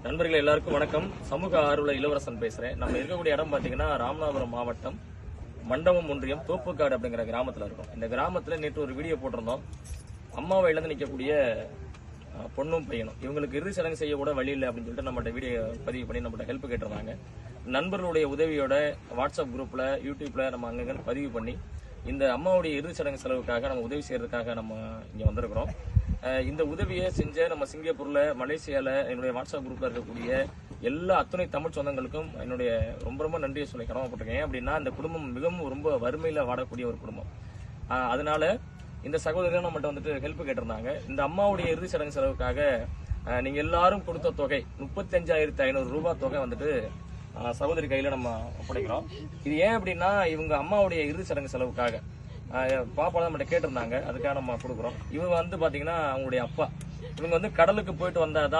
நண்பர்கள் எல்லாருக்கும் வணக்கம். சமூக ஆர்வல இளவரசன் பேசுறேன். நம்ம இருக்கக்கூடிய இடம் பாத்தீங்கன்னா ராமநாதபுரம் மாவட்டம் மண்டபம் ஒன்றியம் தோப்புக்காடு அப்படிங்கிற கிராமத்துல இருக்கும். இந்த கிராமத்துல நேற்று ஒரு வீடியோ போட்டிருந்தோம். அம்மாவை இழந்து நிற்கக்கூடிய பொண்ணும் பையனும் இவங்களுக்கு இறுதி சடங்கு செய்ய கூட வழி இல்லை அப்படின்னு சொல்லிட்டு நம்மகிட்ட வீடியோ பதிவு பண்ணி நம்மகிட்ட ஹெல்ப் கேட்டிருந்தாங்க. நண்பர்களுடைய உதவியோட வாட்ஸ்அப் குரூப்ல யூடியூப்ல நம்ம அங்கங்க பதிவு பண்ணி இந்த அம்மாவுடைய இறுதி சடங்கு செலவுக்காக நம்ம உதவி செய்யறதுக்காக நம்ம இங்க வந்திருக்கிறோம். இந்த உதவியை செஞ்ச நம்ம சிங்கப்பூர்ல, மலேசியால என்னுடைய வாட்ஸ்அப் குரூப்ல இருக்கக்கூடிய எல்லா அத்துணை தமிழ் சொந்தங்களுக்கும் என்னுடைய ரொம்ப ரொம்ப நன்றியை சொல்லி கடமைப்பட்டிருக்கேன். அப்படின்னா இந்த குடும்பம் மிகவும் ரொம்ப வறுமையில வாடக்கூடிய ஒரு குடும்பம். அதனால இந்த சகோதரர்கள் நம்மகிட்ட வந்துட்டு ஹெல்ப் கேட்டிருந்தாங்க. இந்த அம்மாவுடைய இறுதி சடங்கு செலவுக்காக நீங்க எல்லாரும் கொடுத்த தொகை 35,500 ரூபாய் தொகை வந்துட்டு சகோதரி கையில நம்ம ஒப்படைக்கிறோம். இது ஏன் அப்படின்னா இவங்க அம்மாவுடைய இறுதி சடங்கு செலவுக்காக பாப்பா தான் நம்மகிட்ட கேட்டிருந்தாங்க. அதுக்காக நம்ம கொடுக்குறோம். இவங்க வந்து பாத்தீங்கன்னா அவங்களுடைய அப்பா இவங்க வந்து கடலுக்கு போயிட்டு வந்தாதான்